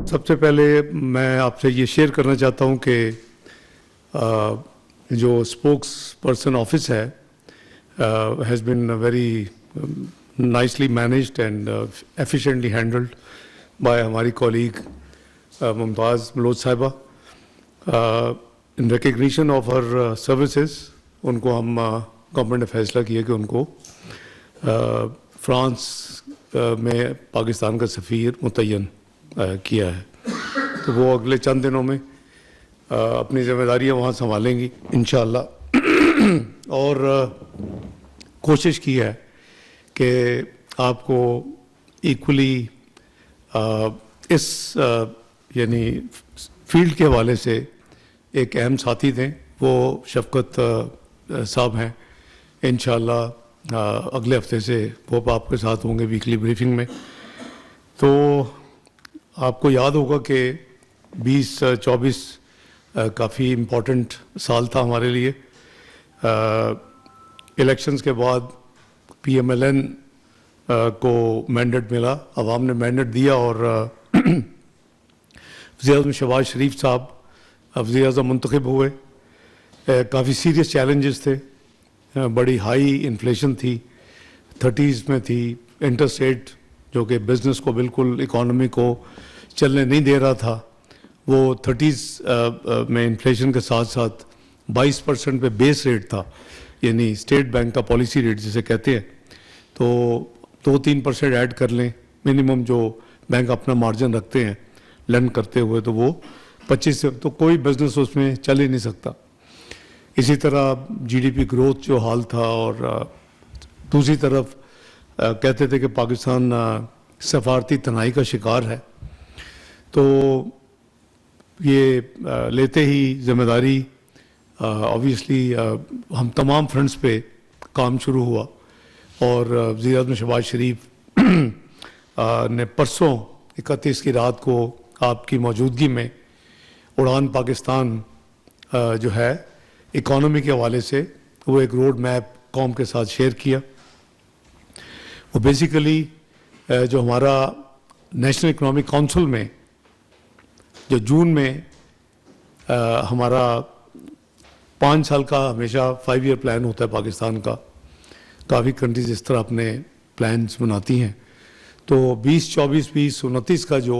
सबसे पहले मैं आपसे ये शेयर करना चाहता हूँ कि जो स्पोक्स पर्सन ऑफिस है has been very nicely managed and efficiently handled by हमारी colleague मुमताज़ मलोच साहिबा. In recognition of her services, उनको हम गवर्नमेंट ने फैसला किया कि उनको फ्रांस में पाकिस्तान का सफ़ीर मुतय्यन किया है. तो वो अगले चंद दिनों में अपनी ज़िम्मेदारियां वहाँ संभालेंगी इंशाअल्लाह. और कोशिश की है कि आपको इक्वली इस यानी फील्ड के हवाले से एक अहम साथी दें. वो शफ़क़त साहब हैं. इंशाअल्लाह अगले हफ्ते से वो आपके साथ होंगे वीकली ब्रीफिंग में. तो आपको याद होगा कि 2024 काफ़ी इम्पोर्टेंट साल था हमारे लिए. इलेक्शंस के बाद PMLN को मैंडेट मिला, अवाम ने मैंडेट दिया और वज़ीर-ए-आज़म शहबाज शरीफ साहब वज़ीर-ए-आज़म मुंतखब हुए. काफ़ी सीरियस चैलेंजेस थे. बड़ी हाई इन्फ्लेशन थी, 30s में थी. इंटरेस्ट रेट जो कि बिज़नेस को बिल्कुल इकॉनमी को चलने नहीं दे रहा था, वो 30s में इन्फ्लेशन के साथ साथ 22% पे बेस रेट था, यानी स्टेट बैंक का पॉलिसी रेट जिसे कहते हैं. तो 2-3% ऐड कर लें मिनिमम जो बैंक अपना मार्जिन रखते हैं लेंड करते हुए, तो वो 25 से तो कोई बिजनेस उसमें चल ही नहीं सकता. इसी तरह GDP ग्रोथ जो हाल था, और दूसरी तरफ कहते थे कि पाकिस्तान सफारती तनाई का शिकार है. तो ये लेते ही ज़िम्मेदारी ऑब्वियसली हम तमाम फ्रंट्स पे काम शुरू हुआ. और वज़ीर-ए-आज़म शहबाज शरीफ ने परसों 31 की रात को आपकी मौजूदगी में उड़ान पाकिस्तान जो है इकॉनमी के हवाले से वो एक रोड मैप कौम के साथ शेयर किया. वो बेसिकली जो हमारा नेशनल इकोनॉमिक काउंसिल में जो जून में हमारा 5 साल का हमेशा 5 ईयर प्लान होता है पाकिस्तान का. काफ़ी कंट्रीज इस तरह अपने प्लान्स बनाती हैं. तो 2024-2029 का जो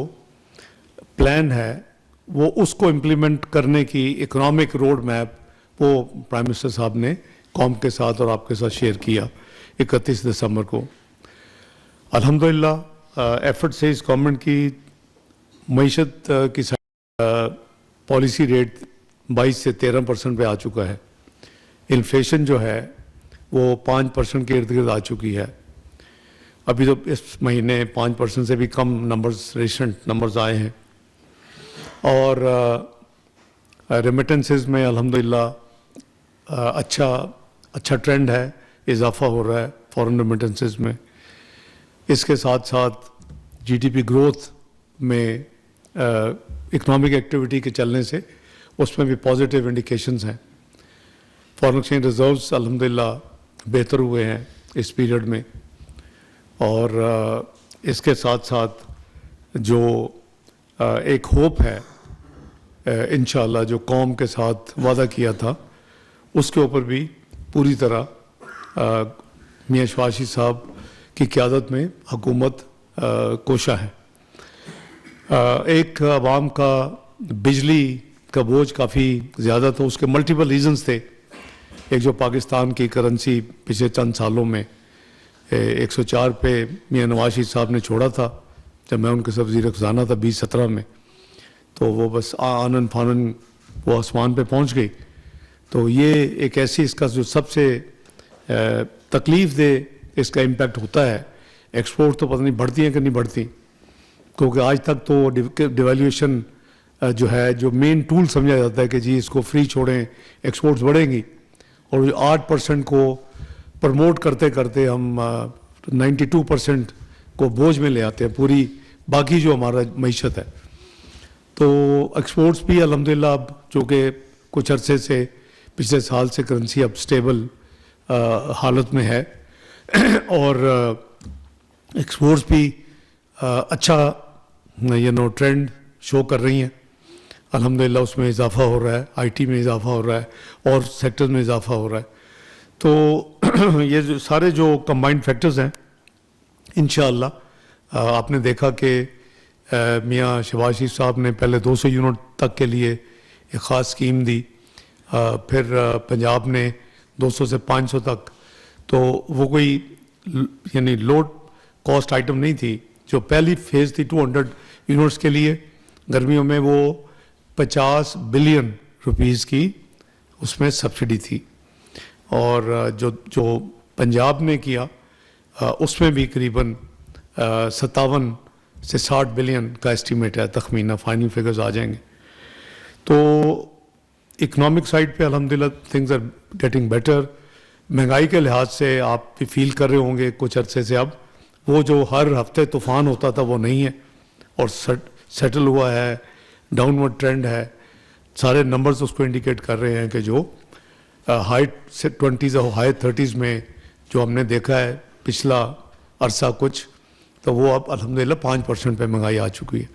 प्लान है वो उसको इम्प्लीमेंट करने की इकोनॉमिक रोड मैप वो प्राइम मिनिस्टर साहब ने कौम के साथ और आपके साथ शेयर किया 31 दिसंबर को. अल्हम्दुलिल्लाह एफर्ट से इस गवर्नमेंट की मईशत की पॉलिसी रेट 22 से 13% पे आ चुका है. इन्फ्लेशन जो है वो 5% के इर्द गिर्द आ चुकी है. अभी तो इस महीने 5% से भी कम नंबर्स, रिसेंट नंबर्स आए हैं. और रेमिटेंसेस में अल्हम्दुलिल्लाह अच्छा ट्रेंड है, इजाफा हो रहा है फॉरेन रेमिटेंसेस में. इसके साथ साथ GDP ग्रोथ में इकोनॉमिक एक्टिविटी के चलने से उसमें भी पॉजिटिव इंडिकेशंस हैं. फॉरेन एक्सचेंज रिजर्व्स अल्हम्दुलिल्लाह बेहतर हुए हैं इस पीरियड में. और इसके साथ साथ जो एक होप है इंशाअल्लाह जो कौम के साथ वादा किया था उसके ऊपर भी पूरी तरह मियां शहबाज साहब की क़यादत में हुकूमत कोशा है. एक आवाम का बिजली का बोझ काफ़ी ज़्यादा था. उसके मल्टीपल रीज़न्स थे. एक जो पाकिस्तान की करेंसी पिछले चंद सालों में 104 पे मियां नवाज शरीफ साहब ने छोड़ा था जब मैं उनके साथ वज़ीर ख़ज़ाना था 2017 में. तो वो बस आनन फानन वो आसमान पे पहुंच गई. तो ये एक ऐसी इसका जो सबसे तकलीफ़ दे इसका इम्पैक्ट होता है. एक्सपोर्ट तो पता नहीं बढ़ती हैं कि नहीं बढ़ती, क्योंकि आज तक तो डिवैल्यूएशन जो है जो मेन टूल समझा जाता है कि जी इसको फ्री छोड़ें एक्सपोर्ट्स बढ़ेंगी, और 8% को प्रमोट करते करते हम 92% को बोझ में ले आते हैं पूरी बाकी जो हमारा मईशत है. तो एक्सपोर्ट्स भी अल्हम्दुलिल्लाह अब जो कि कुछ अरसे से पिछले साल से करेंसी अब स्टेबल हालत में है. और एक्सपोर्ट्स भी अच्छा ट्रेंड شو کر رہی ہیں. الحمدللہ اس میں اضافہ ہو رہا ہے, آئی ٹی میں اضافہ ہو رہا ہے اور سیکٹر میں اضافہ ہو رہا ہے. تو یہ جو سارے جو کمبائنڈ فیکٹرز ہیں انشاءاللہ آپ نے دیکھا کہ میاں شہباز شریف صاحب نے پہلے 200 یونٹ تک کے لیے ایک خاص اسکیم دی, پھر پنجاب نے 200 سے 500 تک. تو وہ کوئی یعنی لو کاسٹ آئٹم نہیں تھی. جو پہلی فیز تھی 200 یونٹس کے لیے گرمیوں میں, وہ 50 بلین روپیز کی اس میں سبسڈی تھی. اور جو پنجاب نے کیا اس میں بھی قریباً 57 سے 60 بلین کا اسٹیمیٹ ہے, تخمینہ, فائنل فگرز آ جائیں گے. تو اکنامک سائڈ پہ الحمدللہ تھنگز آر گیٹنگ بیٹر. مہنگائی کے لحاظ سے آپ بھی فیل کر رہے ہوں گے کچھ عرصے سے اب وہ جو ہر ہفتے طوفان ہوتا تھا وہ نہیں ہے, اور سیٹل ہوا ہے, ڈاؤن ورڈ ٹرینڈ ہے. سارے نمبرز اس کو انڈیکیٹ کر رہے ہیں کہ جو ہائی 20s اور ہائی 30s میں جو ہم نے دیکھا ہے پچھلا عرصہ کچھ, تو وہ اب الحمدللہ 5% پہ مہنگائی آ چکی ہے.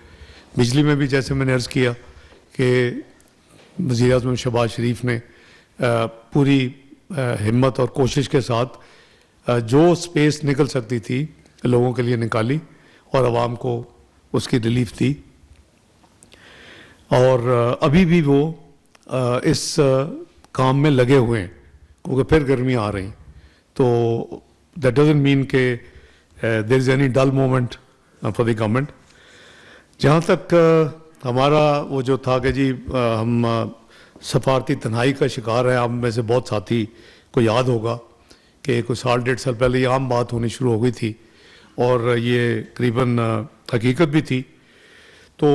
بجلی میں بھی جیسے میں نے عرض کیا کہ وزیر اعظم شہباز شریف نے پوری ہمت اور کوشش کے ساتھ جو سپیس نکل سکتی تھی لوگوں کے لیے نکالی اور عوام کو اس کی ریلیف دی. اور ابھی بھی وہ اس کام میں لگے ہوئے ہیں کیونکہ پھر گرمیاں آ رہی ہیں. تو دیٹ ڈزنٹ مین کہ there is any dull moment for the government. جہاں تک ہمارا وہ جو تھا کہ جی ہم سفارتی تنہائی کا شکار ہیں, آپ میں سے بہت ساتھی کو یاد ہوگا کہ کوئی 1.5 سال پہلے یہ عام بات ہونی شروع ہو گئی تھی اور یہ قریباً حقیقت بھی تھی. تو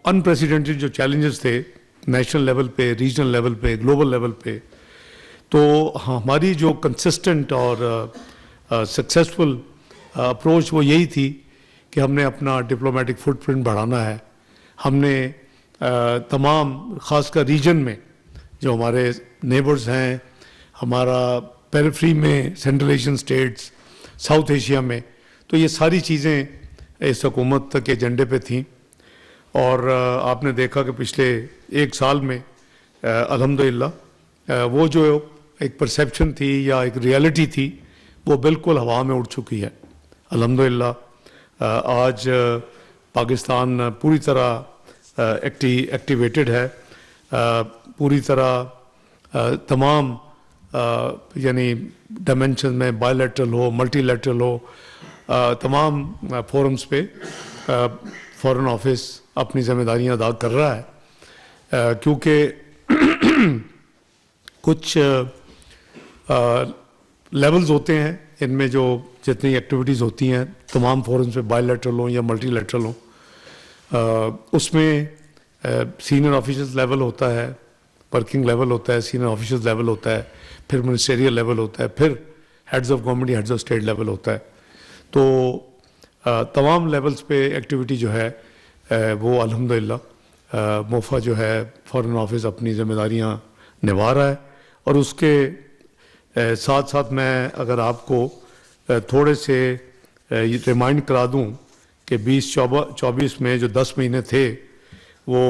انپریسیڈنٹڈ جو چیلنجز تھے نیشنل لیول پہ, ریجنل لیول پہ, گلوبل لیول پہ, تو ہماری جو کنسسٹنٹ اور سکسیسفل اپروچ وہ یہی تھی کہ ہم نے اپنا ڈپلومیٹک فٹ پرنٹ بڑھانا ہے. ہم نے تمام خاص کر ریجن میں جو ہمارے نیبرز ہیں, ہمارا پیریفری میں central Asian states, south Asia میں, تو یہ ساری چیزیں اس حکومت کے ایجنڈے پہ تھیں. اور آپ نے دیکھا کہ پچھلے 1 سال میں الحمدللہ وہ جو ایک پرسیپشن تھی یا ایک ریالٹی تھی وہ بالکل ہوا میں اڑ چکی ہے. الحمدللہ آج پاکستان پوری طرح ایکٹیویٹڈ ہے, پوری طرح تمام یعنی ڈائمینشن میں, بائی لیٹرل ہو, ملٹی لیٹرل ہو, تمام فورمز پہ فارن آفس اپنی ذمہ داریاں ادا کر رہا ہے. کیونکہ کچھ لیولز ہوتے ہیں ان میں جو جتنی ایکٹیویٹیز ہوتی ہیں تمام فورمز پہ, بائی لیٹرل ہوں یا ملٹی لیٹرل ہوں, اس میں سینئر آفیسرز لیول ہوتا ہے, ورکنگ لیول ہوتا ہے, سینئر آفیسرز لیول ہوتا ہے, پھر منسٹیریل لیول ہوتا ہے, پھر ہیڈز آف گورنمنٹ یا ہیڈز آف اسٹیٹ لیول ہوتا ہے. تو تمام لیولز پہ ایکٹیویٹی جو ہے وہ الحمدللہ موفا جو ہے فارن آفس اپنی ذمہ داریاں نبھا رہا ہے. اور اس کے ساتھ ساتھ میں اگر آپ کو تھوڑے سے ریمائنڈ کرا دوں کہ 2024 میں جو 10 مہینے تھے وہ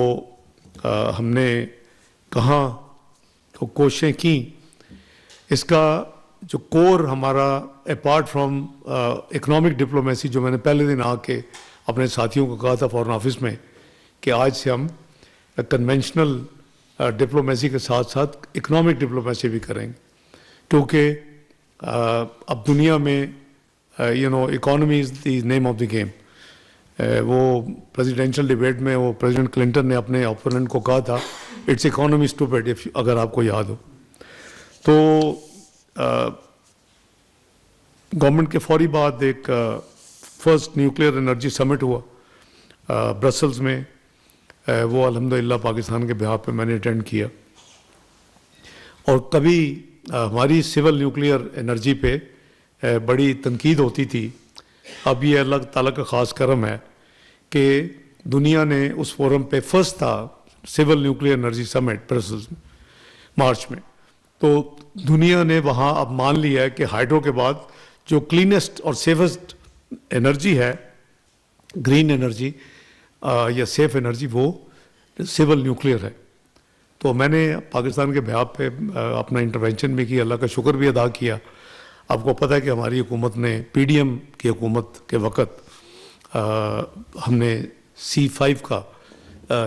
ہم نے کہاں کوششیں کیں. اس کا جو کور ہمارا اپارٹ فرام اکنامک ڈپلومیسی, جو میں نے پہلے دن آ کے اپنے ساتھیوں کو کہا تھا فارن آفس میں کہ آج سے ہم کنونشنل ڈپلومیسی کے ساتھ ساتھ اکنامک ڈپلومیسی بھی کریں گے. کیونکہ اب دنیا میں economy is the name of the game. وہ پریزیڈینشیل ڈیبیٹ میں وہ پریزیڈنٹ کلنٹن نے اپنے اوپوننٹ کو کہا تھا اٹس اکانومی اسٹوپڈ, اگر آپ کو یاد ہو. تو گورنمنٹ کے فوری بعد ایک فرسٹ نیوکلیئر انرجی سمٹ ہوا برسلز میں, وہ الحمدللہ پاکستان کے بہاف پہ میں نے اٹینڈ کیا. اور کبھی ہماری سول نیوکلیئر انرجی پہ بڑی تنقید ہوتی تھی. اب یہ اللہ تعالیٰ کا خاص کرم ہے کہ دنیا نے اس فورم پہ فرسٹ تھا سول نیوکلیئر انرجی سمٹ برسلز میں مارچ میں. تو دنیا نے وہاں اب مان لیا ہے کہ ہائیڈرو کے بعد جو کلینسٹ اور سیفسٹ انرجی ہے, گرین انرجی, या सेफ एनर्जी वो सिविल न्यूक्लियर है। तो मैंने पाकिस्तान के बिहाफ पे अपना इंटरवेंशन भी किया, अल्लाह का शुक्र भी अदा किया। आपको पता है कि हमारी हुकूमत ने PDM की हुकूमत के वक़्त हमने C5 का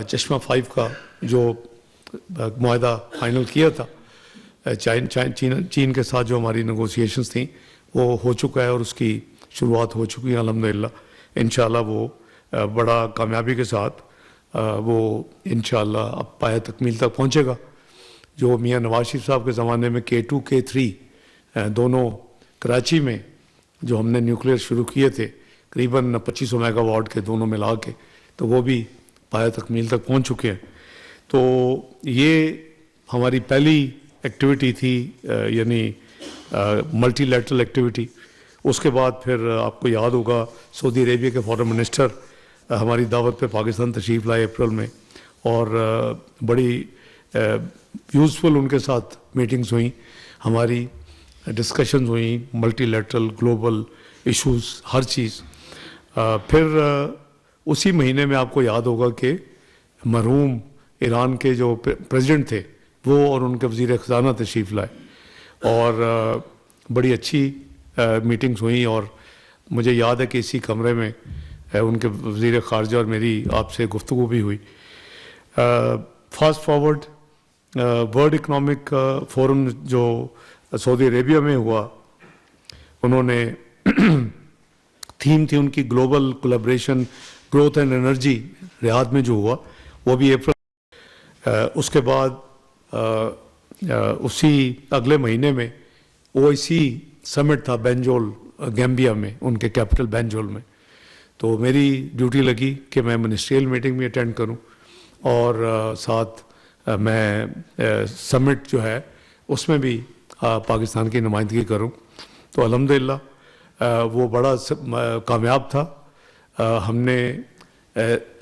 चश्मा 5 का जो मुआहदा फाइनल किया था चीन के साथ, जो हमारी नेगोशिएशंस थी वो हो चुका है और उसकी शुरुआत हो चुकी है अल्हम्दुलिल्लाह। इंशाल्लाह वो बड़ा कामयाबी के साथ वो इंशाल्लाह अब पाया तकमील तक पहुँचेगा। जो मियाँ नवाज शरीफ साहब के ज़माने में K2 K3 दोनों कराची में जो हमने न्यूक्लियर शुरू किए थे करीबन 2500 मेगावाट के दोनों मिला के, तो वो भी पाया तकमील तक पहुँच चुके हैं। तो ये हमारी पहली एक्टिविटी थी, यानी मल्टीलैटरल एक्टिविटी। उसके बाद फिर आपको याद होगा सऊदी अरेबिया के फॉरेन मिनिस्टर हमारी दावत पे पाकिस्तान तशरीफ़ लाए अप्रैल में, और बड़ी यूज़फुल उनके साथ मीटिंग्स हुई, हमारी डिस्कशंस हुई, मल्टीलैटरल ग्लोबल इश्यूज़ हर चीज़। फिर उसी महीने में आपको याद होगा कि मरहूम ईरान के जो प्रेसिडेंट थे वो और उनके वज़ीर ख़ज़ाना तशरीफ़ लाए, और बड़ी अच्छी मीटिंग्स हुई। और मुझे याद है कि इसी कमरे में उनके वज़ीर ख़ारजा और मेरी आपसे गुफ्तगू भी हुई। Fast forward world economic forum जो सऊदी अरेबिया में हुआ, उन्होंने थीम थी उनकी global collaboration growth and energy, Riyadh में जो हुआ वो भी अप्रैल। उसके बाद उसी अगले महीने में OIC समिट था बेंजोल गैम्बिया में, उनके कैपिटल बेंजोल में। तो मेरी ड्यूटी लगी कि मैं मिनिस्ट्रियल मीटिंग भी अटेंड करूं और साथ मैं समिट जो है उसमें भी पाकिस्तान की नुमाइंदगी करूं। तो अल्हम्दुलिल्लाह वो बड़ा कामयाब था। हमने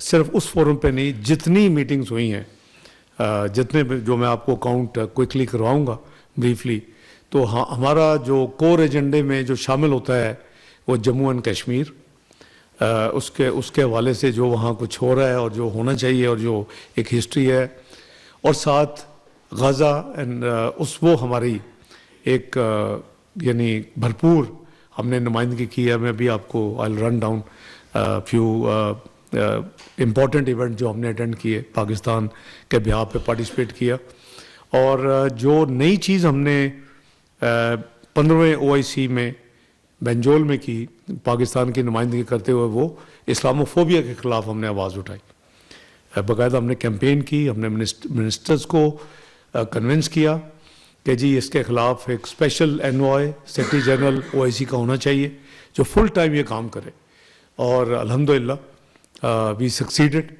सिर्फ उस फोरम पे नहीं, जितनी मीटिंग्स हुई हैं, जितने जो मैं आपको काउंट क्विकली करवाऊंगा ब्रीफली, तो हमारा जो कोर एजेंडे में जो शामिल होता है वो जम्मू एंड कश्मीर, उसके हवाले से जो वहाँ कुछ हो रहा है और जो होना चाहिए और जो एक हिस्ट्री है, और साथ गाज़ा एंड वो हमारी एक यानी भरपूर हमने नुमाइंदगी की है। मैं भी आपको I will run down few important event जो हमने अटेंड किए, पाकिस्तान के बिहाफ पे पार्टिसिपेट किया। और जो नई चीज़ हमने 15वें OIC में बेंजोल में की पाकिस्तान की नुमाइंदगी करते हुए, वो इस्लामोफोबिया के ख़िलाफ़ हमने आवाज़ उठाई। बाकायदा हमने कैंपेन की, हमने मिनिस्टर्स को कन्विंस किया कि जी इसके ख़िलाफ़ एक special envoy secretary general OIC का होना चाहिए जो फुल टाइम ये काम करे। और अल्हम्दुलिल्लाह वी सक्सीडेड।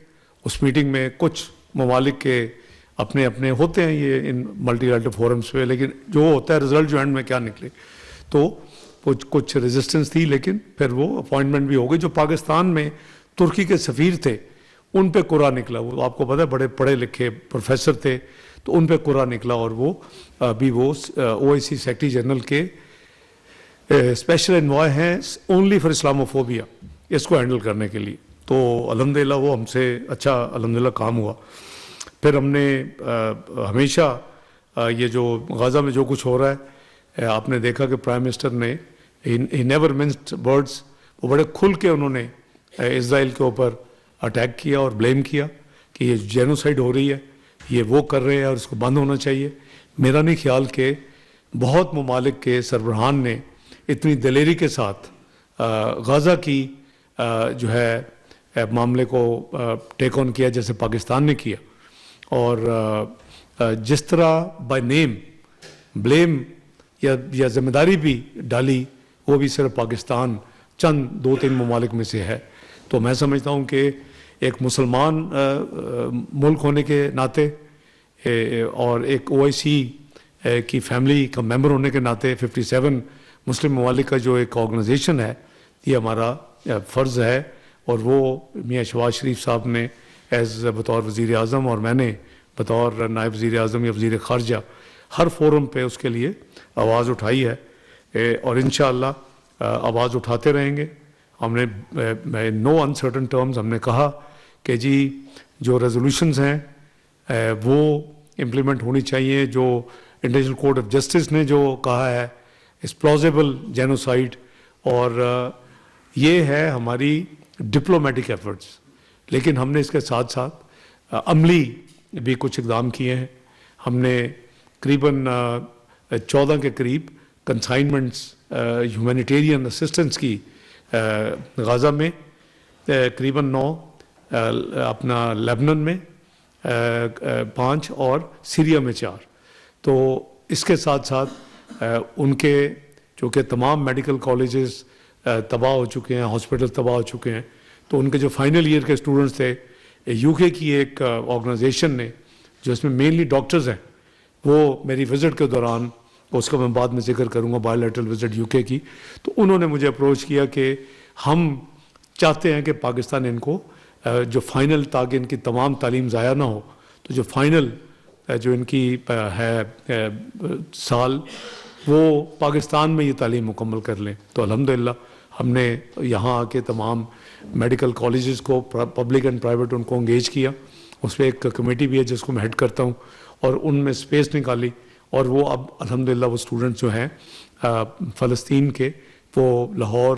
उस मीटिंग में कुछ ममालिक के अपने अपने होते हैं ये इन मल्टीलैटरल फोरम्स पे, लेकिन जो होता है रिजल्ट जो एंड में क्या निकले, तो कुछ रेजिस्टेंस थी, लेकिन फिर वो अपॉइंटमेंट भी हो गई। जो पाकिस्तान में तुर्की के सफ़ीर थे उन पे कुरा निकला, वो आपको पता है बड़े पढ़े लिखे प्रोफेसर थे, तो उन पे कुरा निकला, और वो अभी वो OIC सेक्रेटरी जनरल के स्पेशल एनवॉय हैं ओनली फॉर इस्लामोफोबिया, इसको हैंडल करने के लिए। तो अल्हम्दुलिल्लाह वो हमसे अच्छा अल्हम्दुलिल्लाह काम हुआ। फिर हमने हमेशा ये जो गाज़ा में जो कुछ हो रहा है, आपने देखा कि प्राइम मिनिस्टर ने ही नेवर मिन्स्ड वर्ड्स, वो बड़े खुल के उन्होंने इज़राइल के ऊपर अटैक किया और ब्लेम किया कि ये जेनोसाइड हो रही है, ये वो कर रहे हैं और इसको बंद होना चाहिए। मेरा नहीं ख्याल कि बहुत ममालिक के सरबराहान ने इतनी दिलेरी के साथ गाज़ा की जो है मामले को टेक ऑन किया जैसे पाकिस्तान ने किया। और जिस तरह बाय नेम ब्लेम या जिम्मेदारी भी डाली, वो भी सिर्फ पाकिस्तान चंद 2-3 ममालिक में से है। तो मैं समझता हूँ कि एक मुसलमान मुल्क होने के नाते और एक OIC की फैमिली का मेंबर होने के नाते 57 मुस्लिम ममालिक का जो एक ऑर्गेनाइजेशन है, ये हमारा फ़र्ज़ है। और वो मियाँ शहबाज शरीफ साहब ने बतौर वज़ीर आज़म और मैंने बतौर नायब वज़ीर आज़म या वज़ीर ख़ारजा हर फोरम पे उसके लिए आवाज़ उठाई है, और इंशाअल्लाह आवाज़ उठाते रहेंगे। हमने नो अनसर्टन टर्म्स हमने कहा کہ جی جو ریزولوشنز ہیں وہ امپلیمنٹ ہونی چاہیے. جو انٹرنیشنل کورٹ آف جسٹس نے جو کہا ہے اس پلازیبل جینوسائڈ, اور یہ ہے ہماری ڈپلومیٹک ایفرٹس. لیکن ہم نے اس کے ساتھ ساتھ عملی بھی کچھ اقدام کیے ہیں. ہم نے قریباً 14 کے قریب کنسائنمنٹس ہیومینیٹیرین اسسٹنس کی غزہ میں, قریباً 9 اپنا لیبنان میں 5 اور سیریا میں 4. تو اس کے ساتھ ساتھ ان کے چونکہ تمام میڈیکل کالجز تباہ ہو چکے ہیں, ہاسپٹل تباہ ہو چکے ہیں, تو ان کے جو فائنل ایئر کے اسٹوڈنٹس تھے, یو کے کی ایک آرگنائزیشن نے جو اس میں مینلی ڈاکٹرز ہیں, وہ میری وزٹ کے دوران, اس کا میں بعد میں ذکر کروں گا, بائی لیٹرل وزٹ یو کے کی, تو انہوں نے مجھے اپروچ کیا کہ ہم چاہتے ہیں کہ پاکستان ان کو جو فائنل, تاکہ ان کی تمام تعلیم ضائع نہ ہو, تو جو فائنل جو ان کی ہے سال, وہ پاکستان میں یہ تعلیم مکمل کر لیں. تو الحمدللہ ہم نے یہاں آ کے تمام میڈیکل کالجز کو, پبلک اینڈ پرائیویٹ, ان کو انگیج کیا. اس پہ ایک کمیٹی بھی ہے جس کو میں ہیڈ کرتا ہوں, اور ان میں اسپیس نکالی, اور وہ اب الحمدللہ وہ اسٹوڈنٹس جو ہیں فلسطین کے, وہ لاہور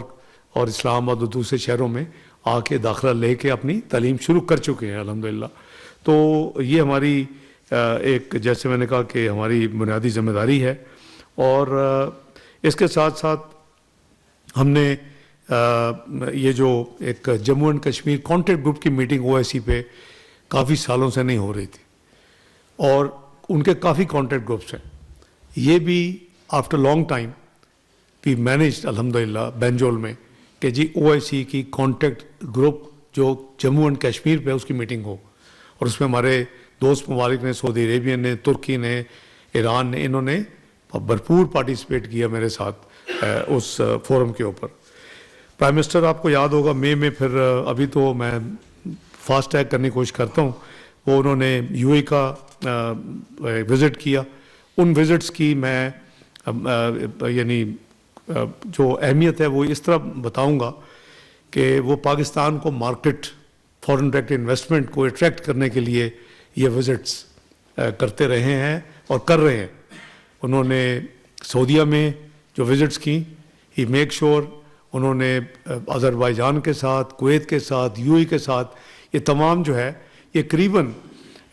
اور اسلام آباد اور دوسرے شہروں میں آ کے داخلہ لے کے اپنی تعلیم شروع کر چکے ہیں الحمدللہ. تو یہ ہماری ایک, جیسے میں نے کہا کہ ہماری بنیادی ذمہ داری ہے. اور اس کے ساتھ ساتھ ہم نے یہ جو ایک Jammu and Kashmir contact group کی میٹنگ OIC پہ کافی سالوں سے نہیں ہو رہی تھی, اور ان کے کافی کانٹیکٹ گروپس ہیں, یہ بھی after long time we managed الحمدللہ بینجول میں کہ جی OIC کی کانٹیکٹ گروپ جو جموں اینڈ کشمیر پہ اس کی میٹنگ ہو. اور اس میں ہمارے دوست ممالک نے, سعودی عربیہ نے, ترکی نے, ایران نے, انہوں نے بھرپور پارٹیسپیٹ کیا میرے ساتھ اس فورم کے اوپر. پرائم منسٹر آپ کو یاد ہوگا مئی میں, پھر ابھی تو میں فاسٹ ٹریک کرنے کی کوشش کرتا ہوں, وہ انہوں نے UAE کا وزٹ کیا. ان وزٹس کی میں یعنی جو اہمیت ہے وہ اس طرح بتاؤں گا کہ وہ پاکستان کو مارکیٹ, فارن ڈائریکٹ انویسٹمنٹ کو اٹریکٹ کرنے کے لیے یہ وزٹس کرتے رہے ہیں اور کر رہے ہیں. انہوں نے سعودیہ میں جو وزٹس کی, ہی میک شور انہوں نے آذربائیجان کے ساتھ, کویت کے ساتھ, UAE کے ساتھ, یہ تمام جو ہے یہ قریباً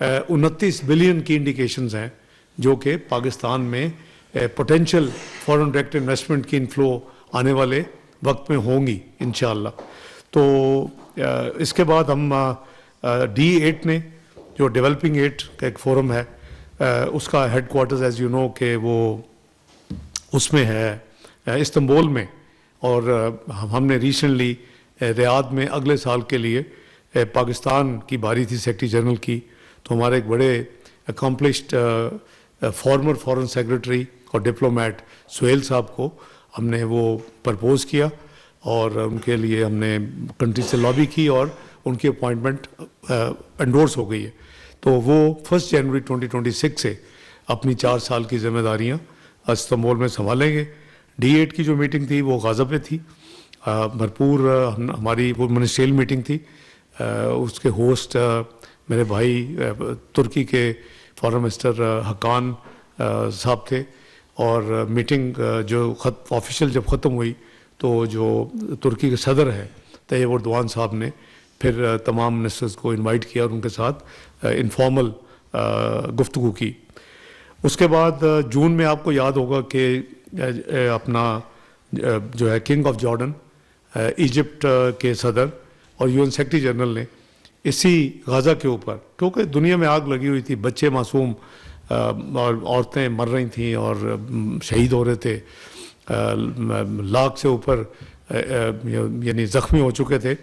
29 بلین کی انڈیکیشنز ہیں جو کہ پاکستان میں پوٹینشیل فارن ڈائریکٹ انویسٹمنٹ کی انفلو آنے والے وقت میں ہوں گی انشاءاللہ. تو اس کے بعد ہم D8 نے جو ڈیولپنگ 8 کا ایک فورم ہے, اس کا headquarters as you know کہ وہ اس میں ہے استنبول میں, اور ہم نے ریسنٹلی ریاض میں اگلے سال کے لیے پاکستان کی باری تھی سیکرٹری جنرل کی, تو ہمارے ایک بڑے اکمپلشڈ فارمر فارن سیکرٹری اور ڈپلومیٹ سہیل صاحب کو ہم نے وہ پرپوز کیا, اور ان کے لیے ہم نے کنٹری سے لابی کی, اور ان کی اپوائنٹمنٹ انڈورس ہو گئی ہے. تو وہ 1 جنوری 2026 سے اپنی 4 سال کی ذمہ داریاں استنبول میں سنبھالیں گے. D8 کی جو میٹنگ تھی وہ غازہ پہ تھی, بھرپور ہماری وہ منسٹریل میٹنگ تھی. اس کے ہوسٹ میرے بھائی ترکی کے فارن منسٹر حقان صاحب تھے, اور میٹنگ جو آفیشیل جب ختم ہوئی تو جو ترکی کے صدر ہیں طیب اردوان صاحب نے پھر تمام منسٹرز کو انوائٹ کیا اور ان کے ساتھ انفارمل گفتگو کی. اس کے بعد جون میں آپ کو یاد ہوگا کہ اپنا جو ہے کنگ آف جارڈن, ایجپٹ کے صدر اور UN سیکرٹری جنرل نے اسی غزہ کے اوپر, کیونکہ دنیا میں آگ لگی ہوئی تھی, بچے معصوم اور عورتیں مر رہی تھیں اور شہید ہو رہے تھے, لاکھ سے اوپر یعنی زخمی ہو چکے تھے,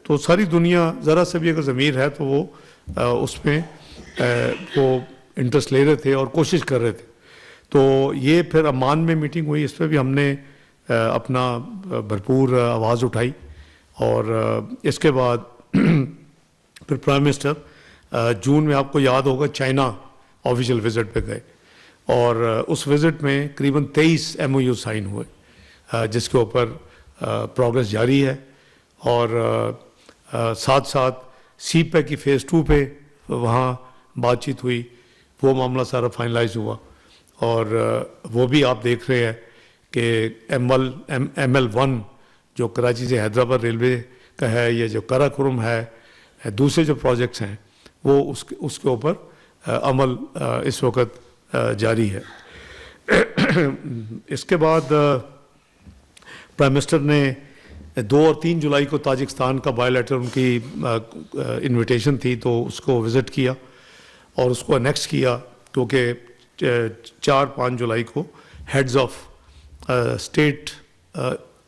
تو ساری دنیا ذرا سے بھی اگر ضمیر ہے تو وہ اس میں وہ انٹرسٹ لے رہے تھے اور کوشش کر رہے تھے. تو یہ پھر عمان میں میٹنگ ہوئی, اس پہ بھی ہم نے اپنا بھرپور آواز اٹھائی. اور اس کے بعد پھر پرائم منسٹر جون میں آپ کو یاد ہوگا چائنا آفیشیل وزٹ پہ گئے, اور اس وزٹ میں قریباً 23 MOU سائن ہوئے جس کے اوپر پروگرس جاری ہے. اور ساتھ ساتھ सी पैक की फ़ेज़ 2 पे वहाँ बातचीत हुई, वो मामला सारा फाइनलाइज हुआ। और वो भी आप देख रहे हैं कि ML1 जो कराची से हैदराबाद रेलवे का है, या जो काराकोरम है, दूसरे जो प्रोजेक्ट्स हैं वो उसके ऊपर अमल इस वक्त जारी है। इसके बाद प्राइम मिनिस्टर ने 2 और 3 जुलाई को ताजिकिस्तान का बायोलेटरल उनकी इनविटेशन थी, तो उसको विज़िट किया और उसको अनेक्स किया, क्योंकि 4-5 जुलाई को heads of state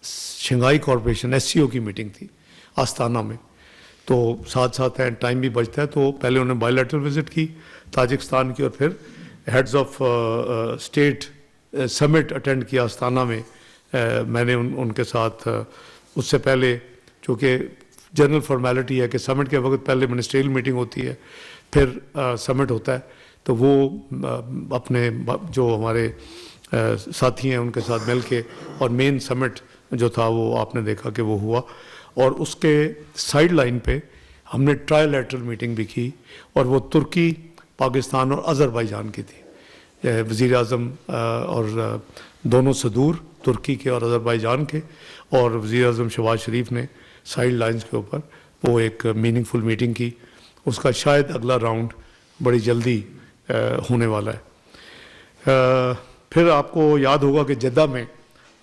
Shanghai corporation SCO की मीटिंग थी आस्ताना में। तो साथ साथ है, टाइम भी बचता है, तो पहले उन्होंने बायोलेटरल विज़िट की ताजिकिस्तान की, और फिर heads of state summit attend किया आस्ताना में। मैंने उनके साथ उससे पहले, चूँकि जनरल फॉर्मेलिटी है कि समिट के वक्त पहले मिनिस्ट्रियल मीटिंग होती है, फिर समिट होता है, तो वो अपने जो हमारे साथी हैं उनके साथ मिल के, और मेन समिट जो था वो आपने देखा कि वो हुआ। और उसके साइड लाइन पे हमने ट्रायलैटरल मीटिंग भी की, और वो तुर्की, पाकिस्तान और अज़रबैजान की थी। वज़ीर आज़म और दोनों सदूर तुर्की के और अज़रबैजान के, और वज़ीर आज़म शहबाज शरीफ ने साइड लाइन्स के ऊपर वो एक मीनिंगफुल मीटिंग की। उसका शायद अगला राउंड बड़ी जल्दी होने वाला है। फिर आपको याद होगा कि जद्दा में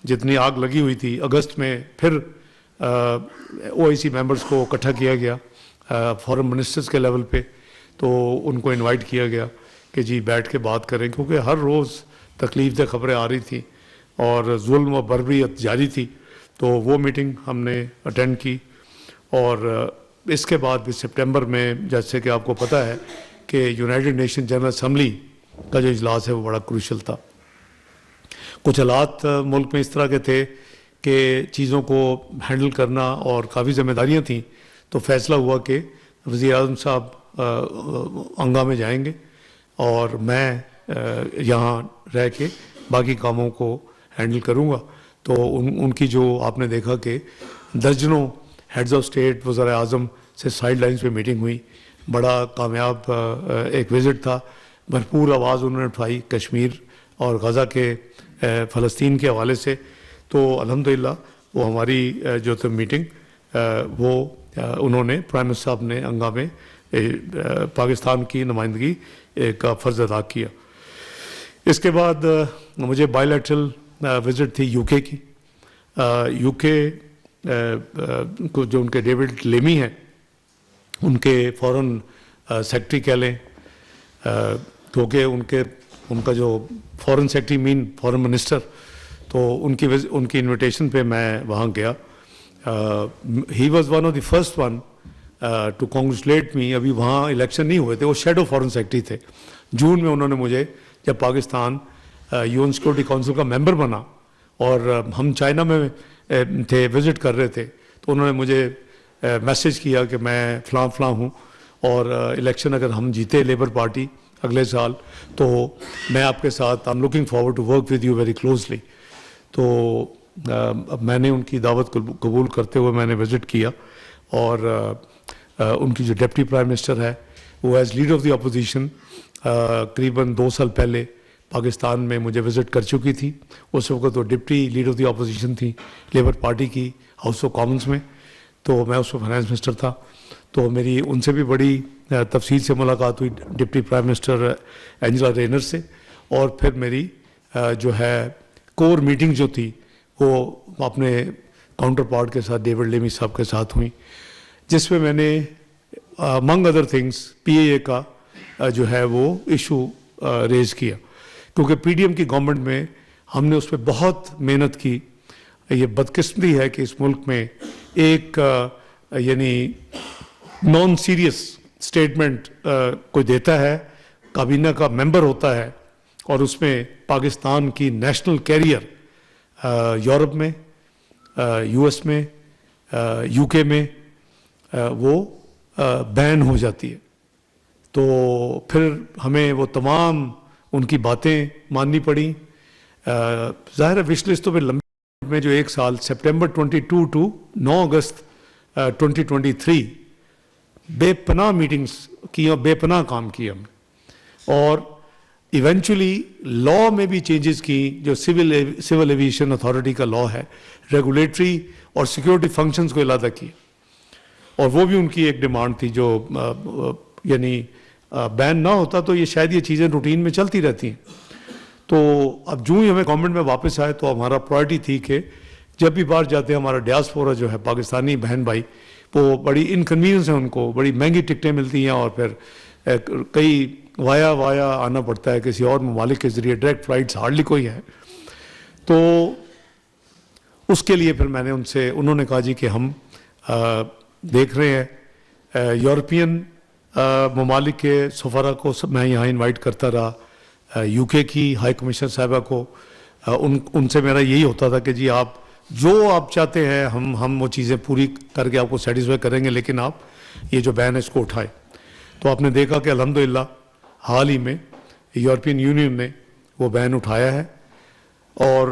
जितनी आग लगी हुई थी, अगस्त में फिर OIC मेंबर्स को इकट्ठा किया गया फॉरेन मिनिस्टर्स के लेवल पे, तो उनको इनवाइट किया गया कि जी बैठ के बात करें, क्योंकि हर रोज़ तकलीफ दह खबरें आ रही थी और जुल्म व बर्बरियत जारी थी। तो वो मीटिंग हमने अटेंड की। और इसके बाद भी सितंबर में, जैसे कि आपको पता है कि यूनाइटेड नेशन जनरल असम्बली का जो इजलास है वो बड़ा क्रूशल था। कुछ हालात मुल्क में इस तरह के थे कि चीज़ों को हैंडल करना और काफ़ी जिम्मेदारियाँ थीं, तो फैसला हुआ कि वज़ीर आज़म साहब अंगा में जाएंगे और मैं यहाँ रह के बाकी कामों को हैंडल करूँगा। तो उनकी जो आपने देखा कि दर्जनों हेड्स ऑफ स्टेट, वज़ीर आज़म से साइड लाइन्स पे मीटिंग हुई, बड़ा कामयाब एक विज़िट था। भरपूर आवाज़ उन्होंने उठाई कश्मीर और गज़ा के फ़लस्तीन के हवाले से। तो अल्हम्दुलिल्लाह वो हमारी जो थी मीटिंग, वो उन्होंने प्राइम मिनिस्टर साहब ने अंगा में पाकिस्तान की नुमाइंदगी का फ़र्ज़ अदा किया। इसके बाद मुझे बायोलेटरल विज़िट थी यूके की। यूके को जो उनके डेविड लेमी हैं, उनके फॉरेन सेक्रेटरी कह लें, क्योंकि उनका जो foreign secretary mean foreign minister, तो उनकी इनविटेशन पे मैं वहाँ गया। He was one of the first one to congratulate me. अभी वहाँ इलेक्शन नहीं हुए थे, वो शेडो फॉरेन सेक्रेटरी थे। जून में उन्होंने मुझे, जब पाकिस्तान UN सिक्योरिटी काउंसिल का मेंबर बना और हम चाइना में थे, विज़िट कर रहे थे, तो उन्होंने मुझे मैसेज किया कि मैं फ़लाँ हूँ और इलेक्शन अगर हम जीते लेबर पार्टी अगले साल, तो मैं आपके साथ, I am looking forward to work with you very closely. तो मैंने उनकी दावत कबूल करते हुए मैंने विज़िट किया। और उनकी जो डिप्टी प्राइम मिनिस्टर है, वो as leader of the opposition करीबन 2 साल पहले पाकिस्तान में मुझे विज़िट कर चुकी थी। उस वक्त वो deputy leader of the opposition थी लेबर पार्टी की, हाउस ऑफ कॉमन्स में, तो मैं उसमें फाइनेंस मिनिस्टर था। तो मेरी उनसे भी बड़ी तफसील से मुलाकात हुई, डिप्टी प्राइम मिनिस्टर एंजेला रेनर से। और फिर मेरी जो है कोर मीटिंग जो थी, वो अपने काउंटर पार्ट के साथ, डेविड लेमी साहब के साथ हुई, जिसमें मैंने अमंग अदर थिंग्स PAA का जो है वो इशू रेज़ किया, क्योंकि PDM की गवर्नमेंट में हमने उस पर बहुत मेहनत की। ये बदकिस्मती है कि इस मुल्क में एक यानी नॉन सीरियस स्टेटमेंट कोई देता है, काबीना का मेंबर होता है, और उसमें पाकिस्तान की नेशनल कैरियर यूरोप में, US में, UK में वो बैन हो जाती है। तो फिर हमें वो तमाम उनकी बातें माननी पड़ी। ज़ाहिर है विश लिस्ट तो फिर लंबी में, जो 1 साल सितंबर 22 टू 9 अगस्त 2023 बेपनाह मीटिंग्स की और बेपनाह काम किए हमने, और इवेंचुअली लॉ में भी चेंजेस की। जो सिविल एविएशन अथॉरिटी का लॉ है, रेगुलेटरी और सिक्योरिटी फंक्शंस को अलग किए, और वो भी उनकी एक डिमांड थी। जो यानी बैन ना होता तो ये शायद ये चीज़ें रूटीन में चलती रहती हैं। तो अब जो ही हमें गवर्नमेंट में वापस आए तो हमारा प्रायोरिटी थी कि जब भी बाहर जाते हैं हमारा डियास्पोरा जो है पाकिस्तानी बहन भाई, वो बड़ी इनकन्वीनियंस है, उनको बड़ी महंगी टिकटें मिलती हैं और फिर कई वाया आना पड़ता है किसी और ममालिक के ज़रिए, डायरेक्ट फ़्लाइट्स हार्डली कोई है। तो उसके लिए फिर मैंने उनसे, उन्होंने कहा जी कि हम देख रहे हैं यूरोपियन ममालिक के सफ़रा को मैं यहाँ इनवाइट करता रहा, यूके की हाई कमिश्नर साहिबा को, उनसे मेरा यही होता था कि जी आप जो आप चाहते हैं हम वो चीज़ें पूरी करके आपको सेटिस्फाई करेंगे, लेकिन आप ये जो बैन है इसको उठाएं। तो आपने देखा कि अल्हम्दुलिल्लाह हाल ही में यूरोपियन यूनियन ने वो बैन उठाया है। और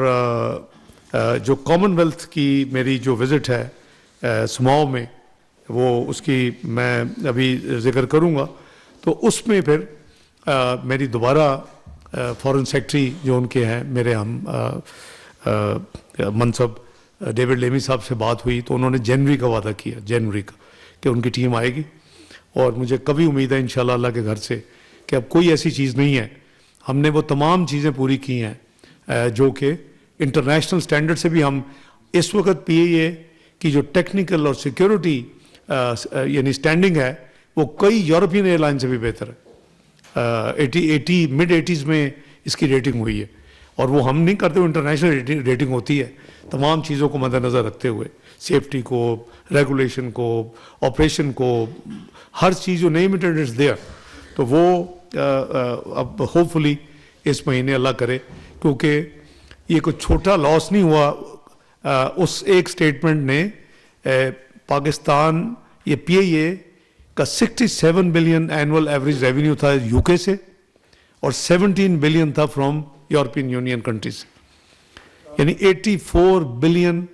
जो कॉमनवेल्थ की मेरी जो विज़िट है समाओ में, वो उसकी मैं अभी जिक्र करूँगा। तो उसमें फिर मेरी दोबारा फॉरेन सेक्रेटरी जो उनके हैं मेरे हम मनसब डेविड लेमी साहब से बात हुई, तो उन्होंने जनवरी का वादा किया, जनवरी का, कि उनकी टीम आएगी। और मुझे कभी उम्मीद है इंशाल्लाह अल्लाह के घर से कि अब कोई ऐसी चीज़ नहीं है, हमने वो तमाम चीज़ें पूरी की हैं जो कि इंटरनेशनल स्टैंडर्ड से भी हम इस वक्त PIA की जो टेक्निकल और सिक्योरिटी यानी स्टैंडिंग है वो कई यूरोपियन एयरलाइन से भी बेहतर है। मिड 80s में इसकी रेटिंग हुई है, और वो हम नहीं करते, वो इंटरनेशनल रेटिंग होती है तमाम चीज़ों को मद्देनज़र रखते हुए, सेफ्टी को, रेगुलेशन को, ऑपरेशन को, हर चीज़ जो नेम इट इज देयर। तो वो अब होपफुली इस महीने अल्लाह करे, क्योंकि ये कोई छोटा लॉस नहीं हुआ। उस एक स्टेटमेंट ने पाकिस्तान, ये PIA का 67 बिलियन एनुअल एवरेज रेवेन्यू था यूके से, और 17 बिलियन था फ्रॉम यूरोपियन यूनियन कंट्रीज, यानी 84 बिलियन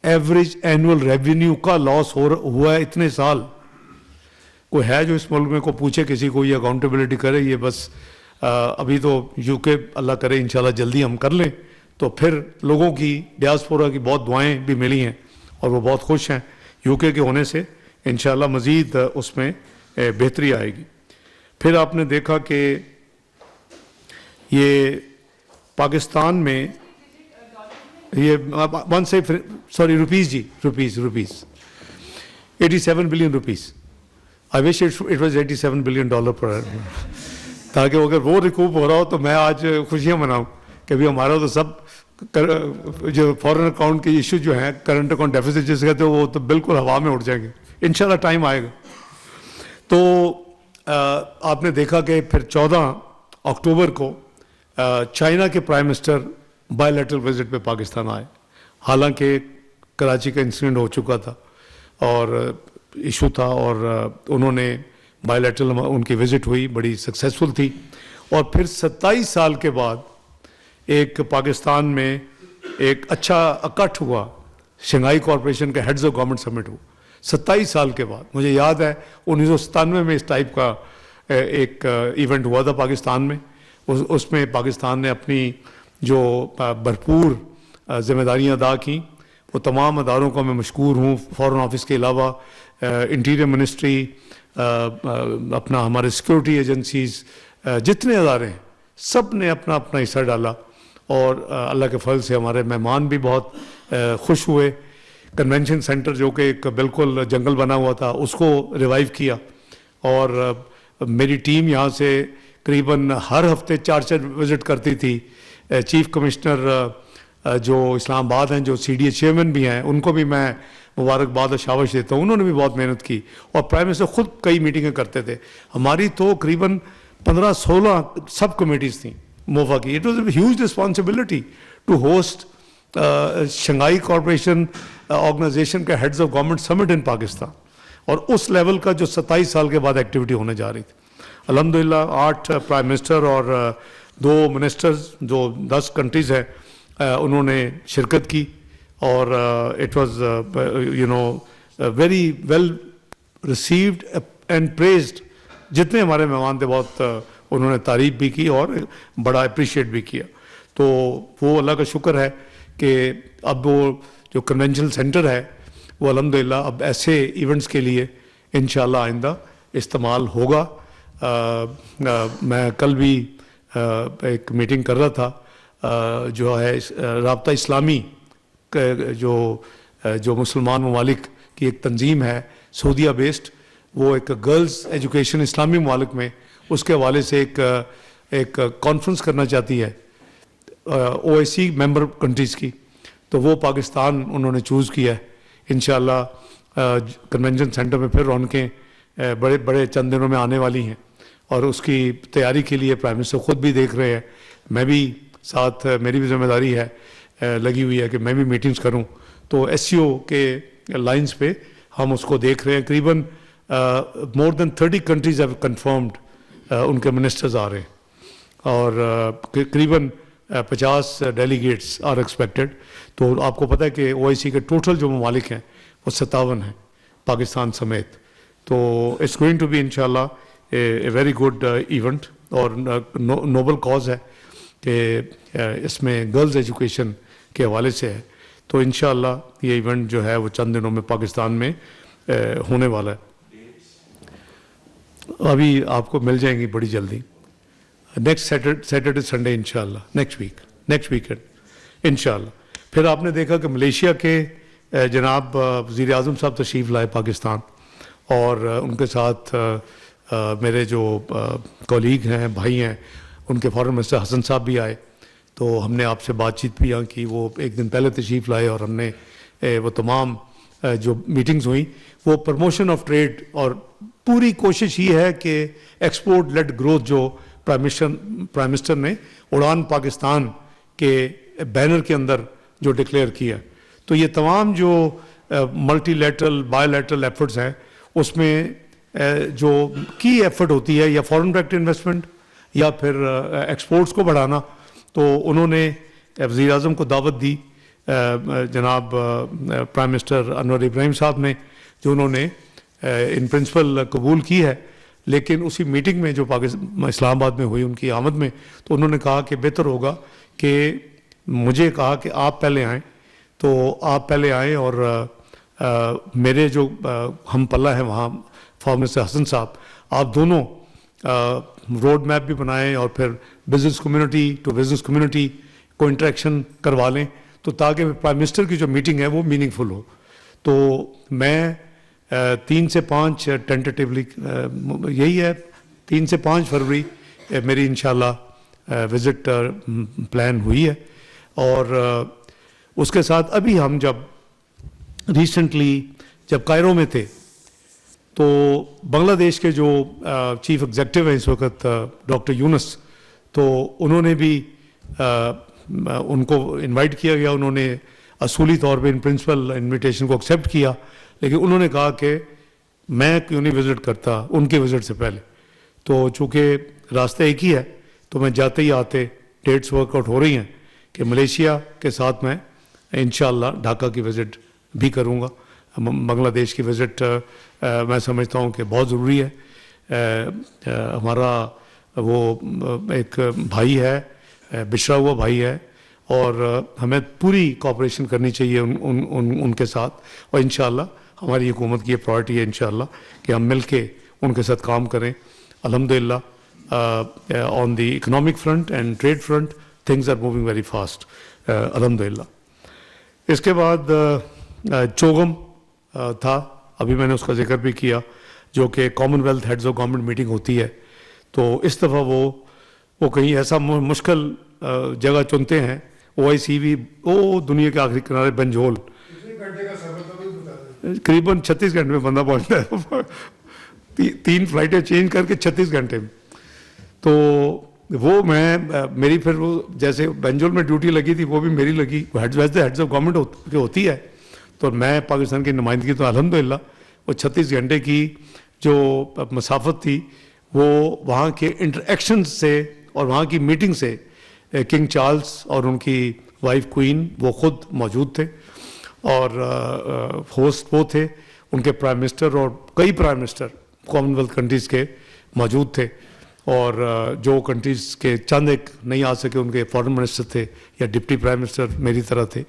एवरेज एनुअल रेवेन्यू का लॉस हुआ है इतने साल। कोई है जो इस मुल्क में को पूछे किसी को, ये अकाउंटेबिलिटी करे? ये बस अभी तो यूके अल्लाह करे इंशाल्लाह जल्दी हम कर लें, तो फिर लोगों की, डियास्पोरा की बहुत दुआएं भी मिली हैं और वो बहुत खुश हैं यूके के होने से। इंशाल्लाह मज़ीद उसमें बेहतरी आएगी। फिर आपने देखा कि ये पाकिस्तान में ये वन से सॉरी रुपीज़ जी, rupees 87 billion rupees. I wish it was 87 billion dollar पर, ताकि अगर वो रिकूप हो रहा हो तो मैं आज खुशियाँ मनाऊँ कि भी हमारा तो सब जो फॉरेन अकाउंट के इशू जो हैं, करंट अकाउंट डेफिसिट जिसे कहते हैं, वो तो बिल्कुल हवा में उड़ जाएंगे इंशाल्लाह, टाइम आएगा। तो आपने देखा कि फिर 14 अक्टूबर को चाइना के प्राइम मिनिस्टर बायलैटरल विजिट पे पाकिस्तान आए। हालांकि कराची का इंसिडेंट हो चुका था और इशू था, और उन्होंने बायलैटरल उनकी विजिट हुई, बड़ी सक्सेसफुल थी। और फिर 27 साल के बाद एक पाकिस्तान में एक अच्छा इकट्ठ हुआ, शंघाई कॉरपोरेशन के हेड्स ऑफ गवर्नमेंट समिट हुआ 27 साल के बाद। मुझे याद है 1997 में इस टाइप का एक इवेंट हुआ था पाकिस्तान में। उसमें पाकिस्तान ने अपनी जो भरपूर जिम्मेदारियां अदा की, वो तमाम अदारों का मैं मशकूर हूँ। फॉरेन ऑफिस के अलावा इंटीरियर मिनिस्ट्री, अपना हमारे सिक्योरिटी एजेंसीज, जितने अदारे हैं, सब ने अपना अपना हिस्सा डाला, और अल्लाह के फल से हमारे मेहमान भी बहुत खुश हुए। कन्वेंशन सेंटर जो कि एक बिल्कुल जंगल बना हुआ था, उसको रिवाइव किया, और मेरी टीम यहाँ से करीबन हर हफ्ते 4 विज़िट करती थी। चीफ कमिश्नर जो इस्लामाबाद हैं, जो CDA चेयरमैन भी हैं, उनको भी मैं मुबारकबाद और शाबाश देता हूँ, उन्होंने भी बहुत मेहनत की। और प्राइम मिनिस्टर खुद कई मीटिंगें करते थे। हमारी तो करीबन 15-16 सब कमेटीज़ थी मोफा की। It was a huge responsibility to host Shanghai corporation organisation के heads of government summit in Pakistan, और उस लेवल का जो 27 साल के बाद एक्टिविटी होने जा रही थी। अल्हम्दुलिल्लाह 8 प्राइम मिनिस्टर और 2 मिनिस्टर्स जो 10 कंट्रीज़ हैं उन्होंने शिरकत की, और it was very well received, and praised, जितने हमारे मेहमान थे बहुत उन्होंने तारीफ भी की और बड़ा अप्रिशिएट भी किया। तो वो अल्लाह का शुक्र है कि अब वो जो कन्वेंशन सेंटर है वो अल्हम्दुलिल्लाह अब ऐसे इवेंट्स के लिए इंशाल्लाह आइंदा इस्तेमाल होगा। मैं कल भी एक मीटिंग कर रहा था, जो है राब्ता इस्लामी जो मुसलमान ममालिक की एक तंजीम है सऊदीया बेस्ड, वो एक गर्ल्स एजुकेशन इस्लामी ममालिक में उसके हवाले से एक कॉन्फ्रेंस करना चाहती है ओआईसी मेंबर कंट्रीज़ की। तो वो पाकिस्तान उन्होंने चूज़ किया है। इंशाल्लाह कन्वेंशन सेंटर में फिर रौनकें बड़े बड़े चंद दिनों में आने वाली हैं और उसकी तैयारी के लिए प्राइम मिनिस्टर ख़ुद भी देख रहे हैं, मैं भी साथ, मेरी भी जिम्मेदारी है लगी हुई है कि मैं भी मीटिंग्स करूं। तो एससीओ के लाइंस पे हम उसको देख रहे हैं। करीबन more than 30 countries have confirmed उनके मिनिस्टर्स आ रहे हैं और करीबन 50 डेलीगेट्स आर एक्सपेक्टेड। तो आपको पता है कि ओआईसी के टोटल जो ममालिक हैं वो 57 हैं पाकिस्तान समेत। तो इट्स गोइंग टू बी इंशाल्लाह ए वेरी गुड इवेंट और नोबल कॉज है कि इसमें गर्ल्स एजुकेशन के हवाले से है। तो इंशाल्लाह ये इवेंट जो है वो चंद दिनों में पाकिस्तान में होने वाला है। अभी आपको मिल जाएंगी बड़ी जल्दी, नेक्स्ट सैटरडे संडे इंशाल्लाह, नेक्स्ट वीकेंड इंशाल्लाह। फिर आपने देखा कि मलेशिया के जनाब वज़ीर आज़म साहब तशरीफ़ लाए पाकिस्तान और उनके साथ मेरे जो कॉलीग हैं, भाई हैं, उनके फॉरेन मिनिस्टर हसन साहब भी आए। तो हमने आपसे बातचीत भी यहाँ की, वो एक दिन पहले तशरीफ़ लाए और हमने वो तमाम जो मीटिंग्स हुई वो प्रमोशन ऑफ ट्रेड और पूरी कोशिश ये है कि एक्सपोर्ट लेड ग्रोथ जो प्राइम मिनिस्टर ने उड़ान पाकिस्तान के बैनर के अंदर जो डिक्लेयर किया, तो ये तमाम जो मल्टीलैटरल बायलैटरल एफर्ट्स हैं उसमें जो की एफर्ट होती है या फॉरेन डायरेक्ट इन्वेस्टमेंट या फिर एक्सपोर्ट्स को बढ़ाना, तो उन्होंने वज़ीर आज़म को दावत दी जनाब प्राइम मिनिस्टर अनवर इब्राहिम साहब ने, जो उन्होंने इन प्रिंसिपल कबूल की है। लेकिन उसी मीटिंग में जो पाकिस्तान इस्लामाबाद में हुई उनकी आमद में, तो उन्होंने कहा कि बेहतर होगा कि मुझे कहा कि आप पहले आएँ, तो आप पहले आएँ और मेरे जो हम पल्ला है वहाँ फॉरेन मिनिस्टर हसन साहब, आप दोनों रोड मैप भी बनाएं और फिर business community to business community को इंटरेक्शन करवा लें, तो ताकि प्राइम मिनिस्टर की जो मीटिंग है वो मीनिंगफुल हो। तो मैं 3 से 5 टेंटेटिवली यही है 3 से 5 फरवरी मेरी इंशाल्लाह विज़िट प्लान हुई है। और उसके साथ अभी हम जब रिसेंटली जब कायरो में थे तो बांग्लादेश के जो चीफ एग्जेक्टिव हैं इस वक्त डॉक्टर यूनुस, तो उन्होंने भी उनको इनवाइट किया गया, उन्होंने असूली तौर पे इन प्रिंसिपल इनविटेशन को एक्सेप्ट किया, लेकिन उन्होंने कहा कि मैं क्यों नहीं विज़िट करता उनके विज़िट से पहले। तो चूँकि रास्ता एक ही है तो मैं जाते ही आते डेट्स वर्कआउट हो रही हैं कि मलेशिया के साथ मैं इंशाल्लाह ढाका की विज़िट भी करूँगा। बांग्लादेश की विज़िट मैं समझता हूँ कि बहुत ज़रूरी है। हमारा वो एक भाई है, बिछड़ा हुआ भाई है और हमें पूरी कोऑपरेशन करनी चाहिए उनके साथ। और इंशाल्लाह हमारी हुकूमत की ये प्रायोरिटी है इंशाल्लाह कि हम मिल के उनके साथ काम करें। अल्हम्दुलिल्लाह on the economic front and trade front things are moving very fast अल्हम्दुलिल्लाह। इसके बाद चोगम था, अभी मैंने उसका जिक्र भी किया, जो कि Commonwealth heads of government meeting होती है। तो इस दफ़ा वो कहीं ऐसा मुश्किल जगह चुनते हैं, ओआईसी भी दुनिया के आखिरी किनारे बंजोल, करीबन 36 घंटे में बंदा पहुंचता है 3 फ्लाइटें चेंज करके 36 घंटे में। तो वो मेरी फिर वो जैसे बंजोल में ड्यूटी लगी थी वो भी मेरी लगी, हेड्स ऑफ गवर्नमेंट होती है, तो मैं पाकिस्तान की नुमाइंदगी, तो अल्हम्दुलिल्लाह वो 36 घंटे की जो मसाफत थी वो वहाँ के इंटरेक्शन से और वहाँ की मीटिंग से किंग चार्ल्स और उनकी वाइफ क्वीन वो खुद मौजूद थे और होस्ट वो थे, उनके प्राइम मिनिस्टर और कई prime minister common wealth countries के मौजूद थे, और जो कंट्रीज़ के चंद एक नहीं आ सके उनके फॉरेन मिनिस्टर थे या डिप्टी प्राइम मिनिस्टर मेरी तरह थे।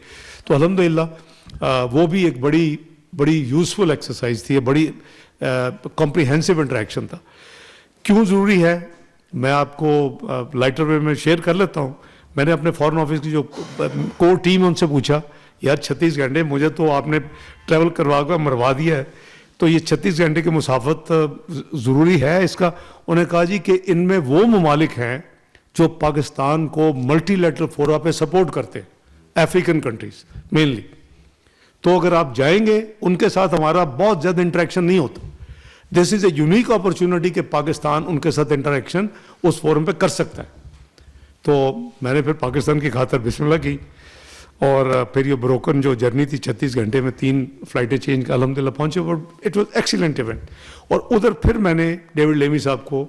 तो अल्हम्दुलिल्लाह वो भी एक बड़ी यूज़फुल एक्सरसाइज थी, बड़ी कॉम्प्रिहेंसिव इंटरेक्शन था। क्यों ज़रूरी है मैं आपको लाइटर वे में शेयर कर लेता हूँ। मैंने अपने फॉरेन ऑफिस की जो कोर टीम है उनसे पूछा, यार 36 घंटे मुझे तो आपने ट्रैवल करवा कर मरवा दिया है, तो ये 36 घंटे की मुसाफत ज़रूरी है इसका? उन्होंने कहा जी कि इनमें वो ममालिक हैं जो पाकिस्तान को मल्टीलैटरल फोरा पे सपोर्ट करते हैं, अफ्रीकन कंट्रीज मेनली। तो अगर आप जाएंगे उनके साथ हमारा बहुत ज़्यादा इंटरेक्शन नहीं होता। This is a unique opportunity कि पाकिस्तान उनके साथ इंटरेक्शन उस फोरम पे कर सकता है। तो मैंने फिर पाकिस्तान की खातर बिस्मिल्लाह की, और फिर ये ब्रोकन जो जर्नी थी 36 घंटे में 3 फ्लाइटें चेंज कर अल्हम्दुलिल्लाह पहुँचे, और इट वाज एक्सीलेंट इवेंट। और उधर फिर मैंने डेविड लेमी साहब को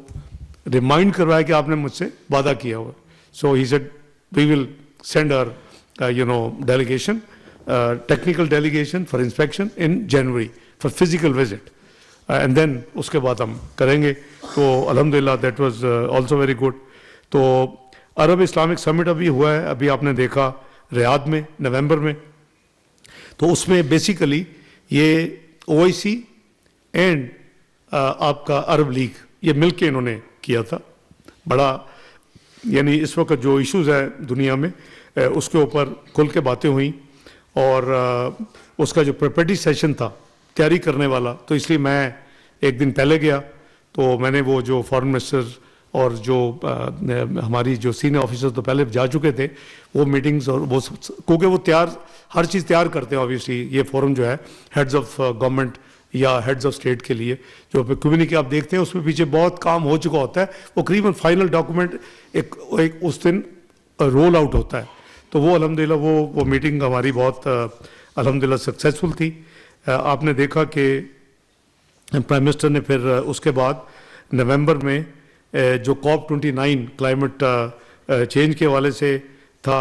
रिमाइंड करवाया कि आपने मुझसे वादा किया हुआ। So he said we will send our delegation, technical delegation for inspection in January for physical visit, and then उसके बाद हम करेंगे। तो अल्हम्दुलिल्लाह that was also very good. तो अरब इस्लामिक समिट अभी हुआ है, अभी आपने देखा रियाद में नवंबर में। तो उसमें बेसिकली ये ओआईसी एंड आपका अरब लीग ये मिलके इन्होंने किया था। बड़ा यानी इस वक्त जो इश्यूज है दुनिया में उसके ऊपर खुल के बातें हुई, और उसका जो प्रिपरेटरी सेशन था तैयारी करने वाला, तो इसलिए मैं एक दिन पहले गया। तो मैंने वो जो फॉरेन मिनिस्टर और जो हमारी जो सीनियर ऑफिसर तो पहले जा चुके थे वो मीटिंग्स, और वो क्योंकि वो हर चीज़ तैयार करते हैं ऑब्वियसली। ये फोरम जो है हेड्स ऑफ गवर्नमेंट या हेड्स ऑफ स्टेट के लिए जो कम्युनिटी आप देखते हैं उसमें पीछे बहुत काम हो चुका होता है। वो करीबन फाइनल डॉक्यूमेंट एक उस दिन रोल आउट होता है। तो वो अल्हम्दुलिल्लाह वो मीटिंग हमारी बहुत अल्हम्दुलिल्लाह सक्सेसफुल थी। आपने देखा कि प्राइम मिनिस्टर ने फिर उसके बाद नवंबर में जो COP29 क्लाइमेट चेंज के हवाले से था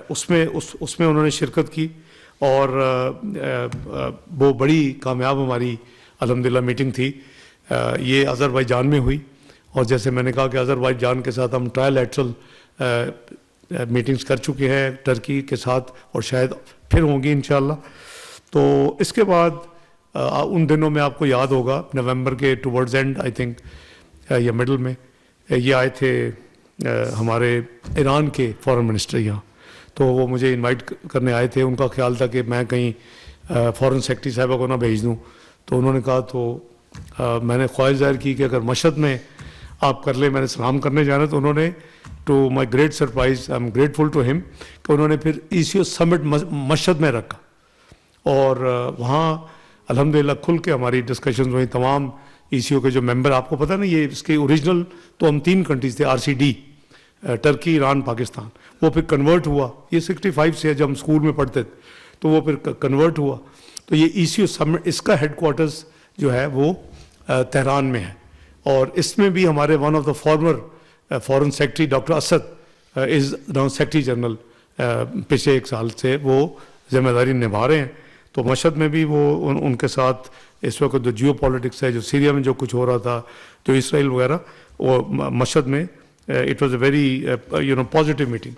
उसमें उन्होंने शिरकत की, और वो बड़ी कामयाब हमारी अल्हम्दुलिल्लाह मीटिंग थी। ये अज़रबैजान में हुई, और जैसे मैंने कहा कि अज़रबैजान के साथ हम ट्रायलैटरल मीटिंग्स कर चुके हैं टर्की के साथ, और शायद फिर होंगी इंशाअल्लाह। तो इसके बाद उन दिनों में आपको याद होगा नवंबर के टुवर्ड्स एंड आई थिंक या मिडल में ये आए थे हमारे ईरान के फॉरेन मिनिस्टर यहाँ। तो वो मुझे इनवाइट करने आए थे। उनका ख्याल था कि मैं कहीं फॉरेन सेक्रेटरी साहिबा को ना भेज दूँ, तो उन्होंने कहा, तो मैंने ख्वाहिश जाहिर की कि अगर मशहद में आप कर ले, मैंने सलाम करने जाना। तो उन्होंने to my great surprise, I am grateful to him, कि उन्होंने फिर ECO समिट मशहद में रखा, और वहाँ अल्हम्दुलिल्लाह खुल के हमारी डिस्कशंस हुई। तमाम ECO के जो मेंबर, आपको पता ना ये इसके ओरिजिनल तो हम 3 कंट्रीज थे, RCD, टर्की, ईरान, पाकिस्तान। वो फिर कन्वर्ट हुआ, ये 65 से जब हम स्कूल में पढ़ते थे, तो वो फिर कन्वर्ट हुआ। तो ये ECO समिट, इसका हेडक्वार्टर्स जो है वो तेहरान में है, और इसमें भी हमारे one of the former foreign secretary doctor Asad is now secretary general, पिछले 1 साल से वो जिम्मेदारी निभा रहे हैं। तो मशहद में भी वो उनके साथ इस वक्त जो जियो पॉलिटिक्स है, जो सीरिया में जो कुछ हो रहा था, जो इसराइल वगैरह, वो मशहद में it was a very positive meeting.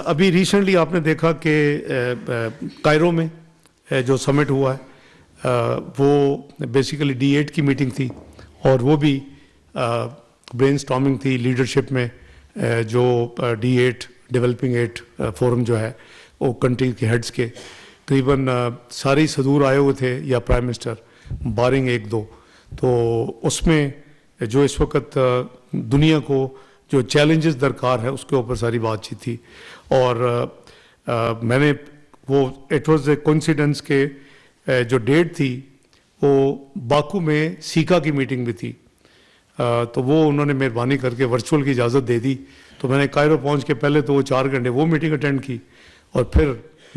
अभी रिसेंटली आपने देखा कि कायरो में जो समिट हुआ है वो बेसिकली D8 की मीटिंग थी, और वो भी ब्रेनस्टॉर्मिंग थी लीडरशिप में। जो D8 डेवलपिंग 8 फोरम जो है वो कंट्री के हेड्स के तकरीबन सारे सदूर आए हुए थे, या प्राइम मिनिस्टर बारिंग 1-2। तो उसमें जो इस वक्त दुनिया को जो चैलेंजेस दरकार है उसके ऊपर सारी बातचीत थी। और मैंने वो इट वाज ए कोइंसिडेंस के जो डेट थी वो बाकू में सीका की मीटिंग भी थी। तो वो उन्होंने मेहरबानी करके वर्चुअल की इजाज़त दे दी। तो मैंने कायरो पहुंच के पहले तो वो 4 घंटे वो मीटिंग अटेंड की, और फिर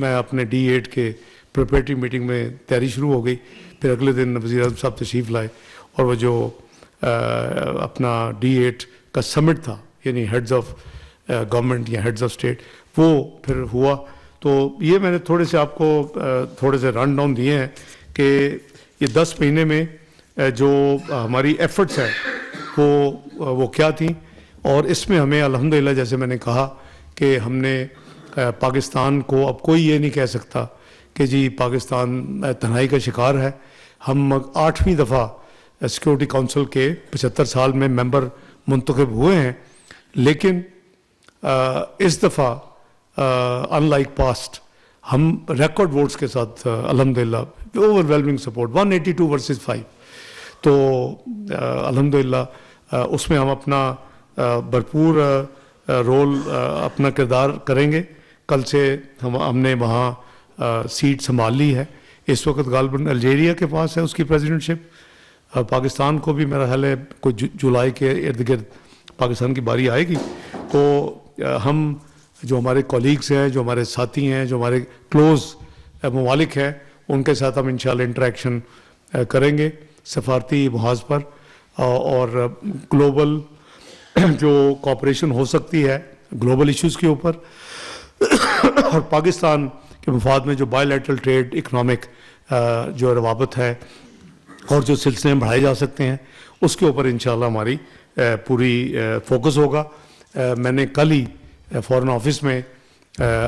मैं अपने D8 के प्रिपरेटरी मीटिंग में तैयारी शुरू हो गई। फिर अगले दिन वज़ीर आज़म साहब तशरीफ़ लाए, और वो जो अपना D8 का समिट था, यानी हेड्स ऑफ गवर्नमेंट या हेड्स ऑफ स्टेट, वो फिर हुआ। तो ये मैंने थोड़े से आपको थोड़े से रन डाउन दिए हैं कि ये 10 महीने में جو ہماری ایفرٹس ہیں وہ کیا تھیں، اور اس میں ہمیں الحمدللہ جیسے میں نے کہا کہ ہم نے پاکستان کو اب کوئی یہ نہیں کہہ سکتا کہ جی پاکستان تنہائی کا شکار ہے. ہم 8ویں دفعہ سیکورٹی کونسل کے 75 سال میں ممبر منتخب ہوئے ہیں، لیکن اس دفعہ ان لائک پاسٹ ہم ریکارڈ ووٹس کے ساتھ الحمدللہ اوور ویلمنگ سپورٹ 182 ورسز 5. تو الحمدللہ اس میں ہم اپنا بھرپور رول اپنا کردار کریں گے. کل سے ہم نے وہاں سیٹ سنبھال لی ہے. اس وقت غالباً الجیریا کے پاس ہے اس کی پریزیڈنٹشپ. پاکستان کو بھی میرا خیال ہے کوئی جولائی کے ارد گرد پاکستان کی باری آئے گی. تو ہم جو ہمارے کولیگز ہیں، جو ہمارے ساتھی ہیں، جو ہمارے کلوز ممالک ہیں، ان کے ساتھ ہم انشاءاللہ انٹریکشن کریں گے سفارتی محاذ پر، اور گلوبل جو کوآپریشن ہو سکتی ہے گلوبل ایشوز کے اوپر، اور پاکستان کے مفاد میں جو بائی لیٹرل ٹریڈ اکنامک جو روابط ہے اور جو سلسلے بڑھائے جا سکتے ہیں، اس کے اوپر انشاءاللہ ہماری پوری فوکس ہوگا. میں نے کل ہی فارن آفس میں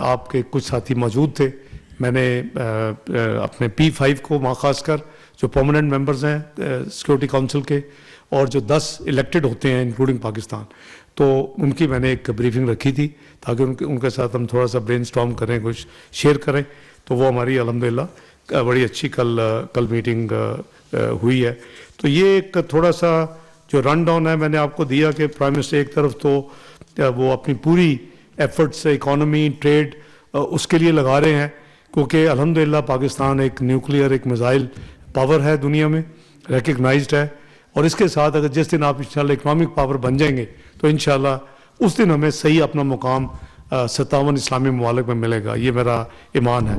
آپ کے کچھ ساتھی موجود تھے. میں نے اپنے P5 کو خاص کر جو پرماننٹ ممبرز ہیں سیکورٹی کونسل کے، اور جو 10 الیکٹڈ ہوتے ہیں انکلوڈنگ پاکستان، تو ان کی میں نے ایک بریفنگ رکھی تھی تاکہ ان کے ساتھ ہم تھوڑا سا برین اسٹارم کریں، کچھ شیئر کریں. تو وہ ہماری الحمدللہ بڑی اچھی کل میٹنگ ہوئی ہے. تو یہ ایک تھوڑا سا جو رن ڈاؤن ہے میں نے آپ کو دیا کہ پرائم منسٹر ایک طرف تو وہ اپنی پوری ایفرٹس اکانومی ٹریڈ اس کے لیے لگا رہے ہیں، کیونکہ الحمدللہ پاکستان ایک نیوکلیئر ایک میزائل پاور ہے، دنیا میں ریکگنائزڈ ہے. اور اس کے ساتھ اگر جس دن آپ انشاءاللہ اکنامک پاور بن جائیں گے تو انشاءاللہ اس دن ہمیں صحیح اپنا مقام 57 اسلامی ممالک میں ملے گا. یہ میرا ایمان ہے.